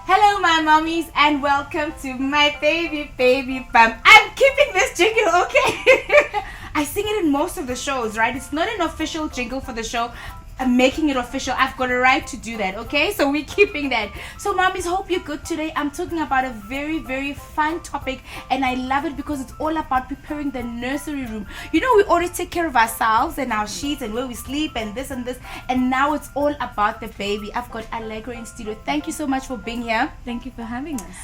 Hello, my mommies, and welcome to my baby bum. I'm keeping this jingle, okay? I sing it in most of the shows, right? It's not an official jingle for the show. I'm making it official. I've got a right to do that, okay? So we're keeping that. So mommies, hope you're good today. I'm talking about a very, very fun topic, and I love it because it's all about preparing the nursery room. You know, we already take care of ourselves and our sheets and where we sleep and this, and now it's all about the baby. I've got Allegro in studio. Thank you so much for being here. Thank you for having us.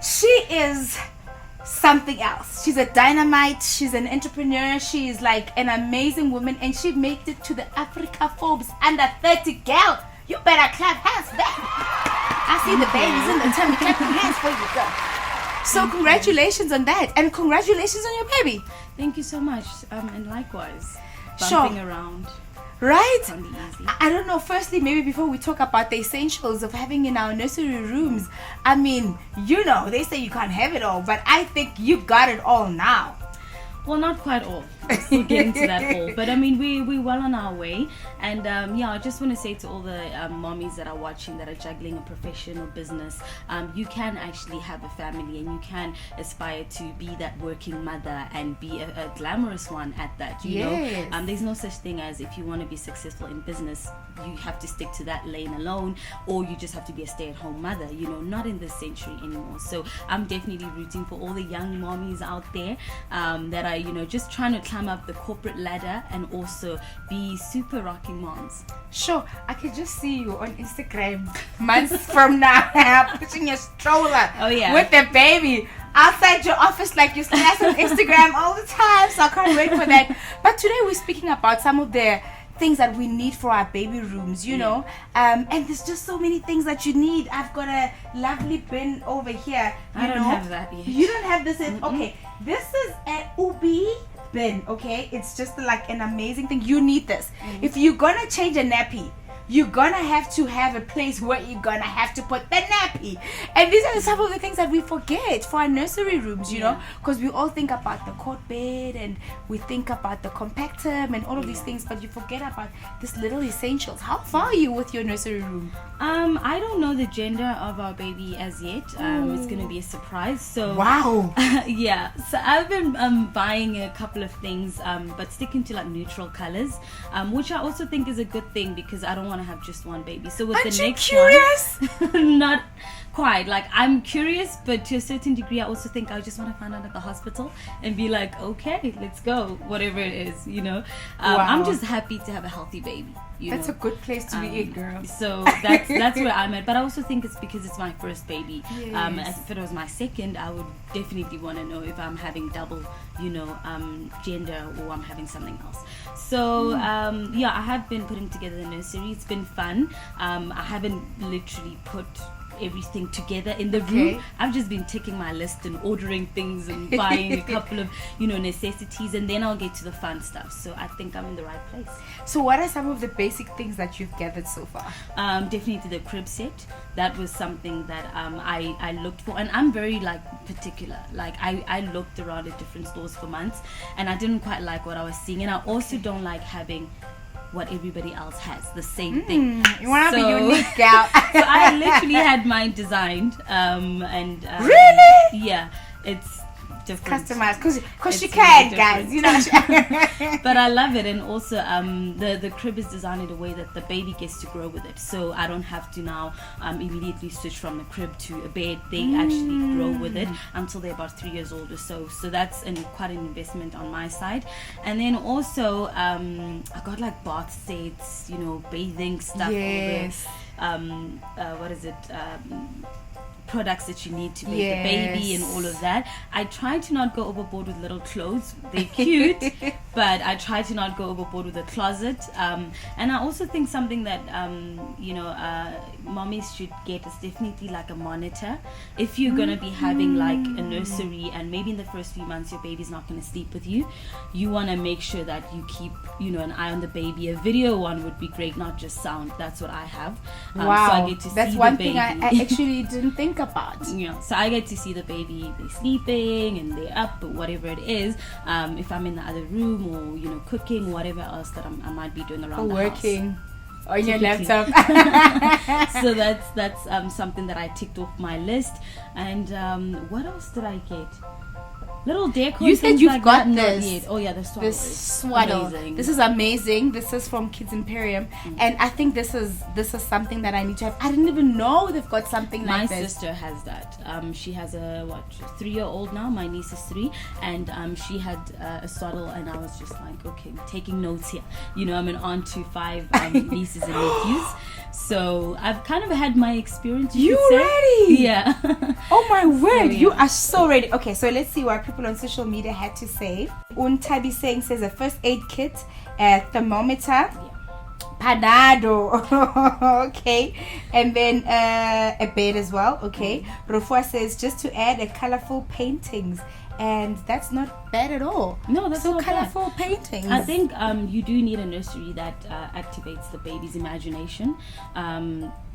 She is something else. She's a dynamite. She's an entrepreneur. She's like an amazing woman, and she made it to the Africa Forbes under 30 girl. You better clap hands for that. I see the babies in the tummy clapping hands for you, girl. So congratulations on that, and congratulations on your baby. Thank you so much, and likewise. Sure. Bumping around. Right? Can't be easy. I don't know. Firstly, maybe before we talk about the essentials of having in our nursery rooms, I mean, you know, they say you can't have it all, but I think you got it all now. Well, not quite all. We'll get into that all. But I mean, we're well on our way. And yeah, I just want to say to all the mommies that are watching that are juggling a profession or business, you can actually have a family and you can aspire to be that working mother and be a glamorous one at that. You know, there's no such thing as if you want to be successful in business, you have to stick to that lane alone, or you just have to be a stay-at-home mother. You know, not in this century anymore. So I'm definitely rooting for all the young mommies out there that are, you know, just trying to climb up the corporate ladder and also be super rocking moms. Sure, I could just see you on Instagram months from now pushing your stroller with the baby outside your office like you slash on Instagram all the time, so I can't wait for that. But today we're speaking about some of the things that we need for our baby rooms, you know, and there's just so many things that you need. I've got a lovely bin over here. I don't have that yet. You don't have this in, okay, this is an ubi bin, okay? It's just like an amazing thing. You need this. If you're gonna change a nappy, you're gonna have to have a place where you're gonna have to put the nappy. And these are some of the things that we forget for our nursery rooms, you know, because we all think about the cot bed and we think about the compactum and all of these things, but you forget about these little essentials. How far are you with your nursery room? I don't know the gender of our baby as yet. It's gonna be a surprise. So wow. Yeah, so I've been buying a couple of things, but sticking to like neutral colors, which I also think is a good thing because I don't want to have just one baby. So with Aren't the you next curious? one, not quite. Like, I'm curious, but to a certain degree, I also think I just want to find out at the hospital and be like, okay, let's go, whatever it is, you know. I'm just happy to have a healthy baby. That's a good place to be in, girl. So that's where I'm at. But I also think it's because it's my first baby. Yes. If it was my second, I would definitely want to know if I'm having double, you know, gender or I'm having something else. So yeah, I have been putting together the nursery. It's been fun. I haven't literally put everything together in the room. I've just been ticking my list and ordering things and buying a couple of, you know, necessities, and then I'll get to the fun stuff. So I think I'm in the right place. So what are some of the basic things that you've gathered so far? Definitely the crib set. That was something that I looked for, and I'm very like particular. Like I looked around at different stores for months and I didn't quite like what I was seeing, and I also don't like having what everybody else has, the same thing. You want to be unique, gal. So I literally had mine designed, and really? Yeah, it's different. Customized, because she can, guys, you know. But I love it, and also the crib is designed in a way that the baby gets to grow with it, so I don't have to now immediately switch from the crib to a bed. They actually grow with it until they're about 3 years old or so. So that's quite an investment on my side. And then also I got like bath sets, you know, bathing stuff. Yes. What is it? Products that you need to make the baby and all of that. I try to not go overboard with little clothes. They're cute, but I try to not go overboard with the closet. And I also think something that you know, mommies should get is definitely like a monitor. If you're gonna be having like a nursery and maybe in the first few months your baby's not gonna sleep with you, you want to make sure that you keep, you know, an eye on the baby. A video one would be great, not just sound. That's what I have. Wow, so I get to that's see one the baby. thing I actually didn't think about. Yeah, so I get to see the baby, they're sleeping and they're up, but whatever it is, if I'm in the other room or, you know, cooking, whatever else that I might be doing around the working. house. on your typically. laptop. So that's something that I ticked off my list. And what else did I get? Little decor. You said things you've like got that. Not this. yet. Oh yeah, the swaddle. This swaddle. Amazing. This is amazing. This is from Kids Imperium, and I think this is something that I need to have. I didn't even know they've got something My like this. sister has that. She has a 3-year-old now. My niece is 3, and she had a swaddle, and I was just like, okay, taking notes here. You know, I'm an aunt to 5 nieces and nephews, so I've kind of had my experience. You could say. ready? Yeah. Oh my word, yeah. you are so ready. Okay, so let's see what people on social media had to say. Untabi Singh says a first aid kit, a thermometer, Panado. Okay, and then a bed as well. Okay, Rufua says just to add a colorful paintings, and that's not bad at all. No, that's so not bad. colorful paintings. I think you do need a nursery that activates the baby's imagination.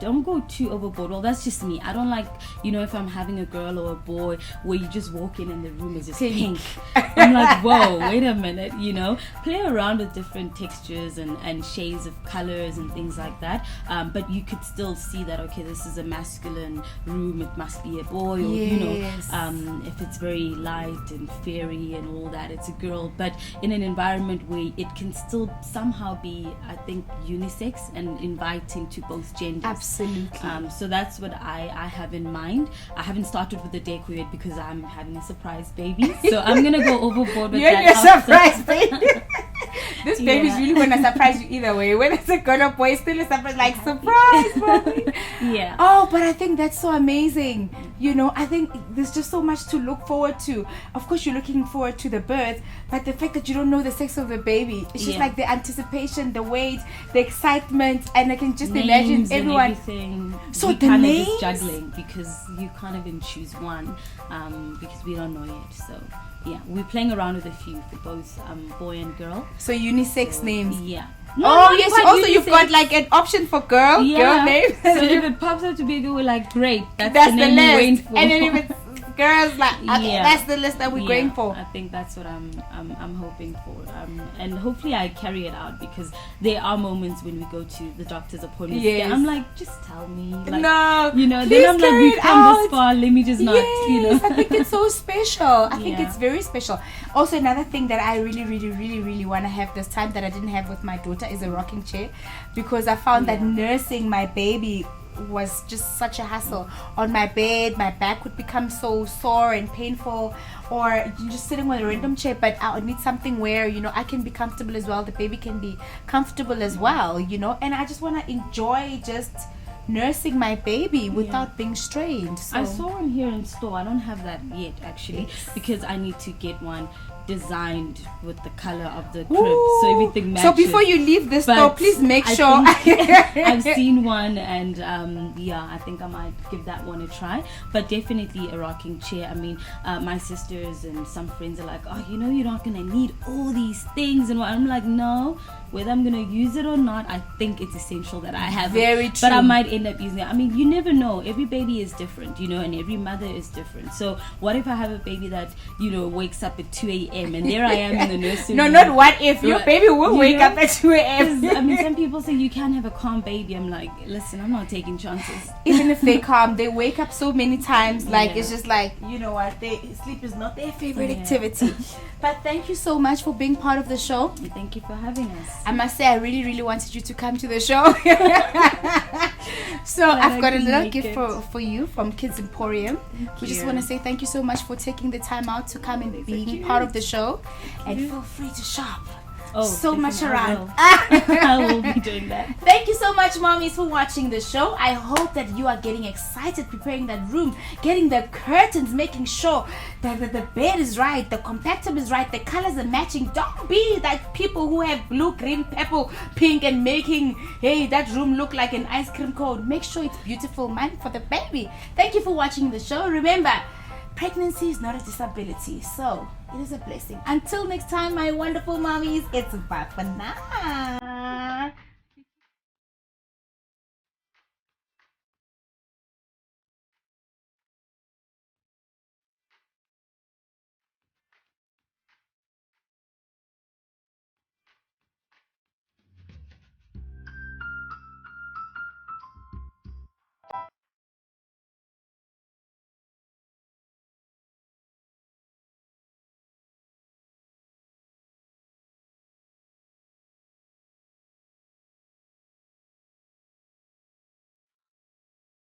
Don't go too overboard. Well, that's just me. I don't like, you know, if I'm having a girl or a boy where you just walk in and the room is just pink. I'm like, whoa, wait a minute, you know. Play around with different textures and shades of colors and things like that. But you could still see that, okay, this is a masculine room, it must be a boy, or, you know, if it's very light and fairy and all that, it's a girl. But in an environment where it can still somehow be, I think, unisex and inviting to both genders. Absolutely. So that's what I have in mind. I haven't started with the decor yet because I'm having a surprise baby. So I'm gonna go overboard with You're that. your after. surprise baby. This baby's Yeah. really gonna surprise you either way. Whether it's a girl or boy, still a surprise. Like surprise, mommy. Yeah. Oh, but I think that's so amazing. You know, I think there's just so much to look forward to. Of course, you're looking forward to the birth, but the fact that you don't know the sex of the baby, it's just Yeah. like the anticipation, the wait, the excitement, and I can just Names imagine and everyone. everything. So we the kind names? of just juggling because you can't even choose one because we don't know yet. So yeah, we're playing around with a few for both boy and girl. So unisex So, names. Yeah. Oh not yes, quite also you've unisex. got like an option for girl name. So if it pops up to be a girl, we're like, great, that's That's the the name we're waiting list. for. And then if it's girls, like okay, Yeah. that's the list that we're going for. I think that's what I'm hoping for, and hopefully I carry it out because there are moments when we go to the doctor's appointments. Yes. I'm like, just tell me, like, No, you know. please Then I'm like, carry we've it come this out. far. Let me just not, you know. Yes, I think it's so special. I think Yeah. it's very special. Also, another thing that I really want to have this time that I didn't have with my daughter is a rocking chair, because I found that nursing my baby was just such a hassle. On my bed, my back would become so sore and painful, or you're just sitting on a random chair. But I would need something where, you know, I can be comfortable as well, the baby can be comfortable as well, you know, and I just want to enjoy just nursing my baby without being strained. So I saw one here in store. I don't have that yet actually, because I need to get one designed with the color of the crib, so everything matches. So before you leave this But store, please make I sure. I've seen one, and yeah, I think I might give that one a try. But definitely a rocking chair. I mean, my sisters and some friends are like, oh, you know, you're not gonna need all these things, and what I'm like, no. Whether I'm gonna use it or not, I think it's essential that I have Very it. true. But I might end up using it. I mean, you never know. Every baby is different, you know, and every mother is different. So what if I have a baby that, you know, wakes up at 2 a.m. and there I am in the nursery? No, not what if. Your baby will You wake know? up at 2 a.m. 'Cause, I mean, some people say you can't have a calm baby. I'm like, listen, I'm not taking chances. Even if they calm, they wake up so many times. Like, Yeah. it's just like, you know what, sleep is not their favorite Yeah. activity. But thank you so much for being part of the show. And thank you for having us. I must say, I really wanted you to come to the show. So Glad I've I got a could little make gift it. for you from Kids Emporium. We just you. want to say thank you so much for taking the time out to come and being part of the show. And feel free to shop. Oh, so much definitely, around. I will be doing that. Thank you so much, mommies, for watching the show. I hope that you are getting excited, preparing that room, getting the curtains, making sure that the bed is right, the compactum is right, the colors are matching. Don't be like people who have blue, green, purple, pink, and making, hey, that room look like an ice cream cone. Make sure it's beautiful, man, for the baby. Thank you for watching the show. Remember, pregnancy is not a disability, so it is a blessing. Until next time, my wonderful mommies, it's bye for now.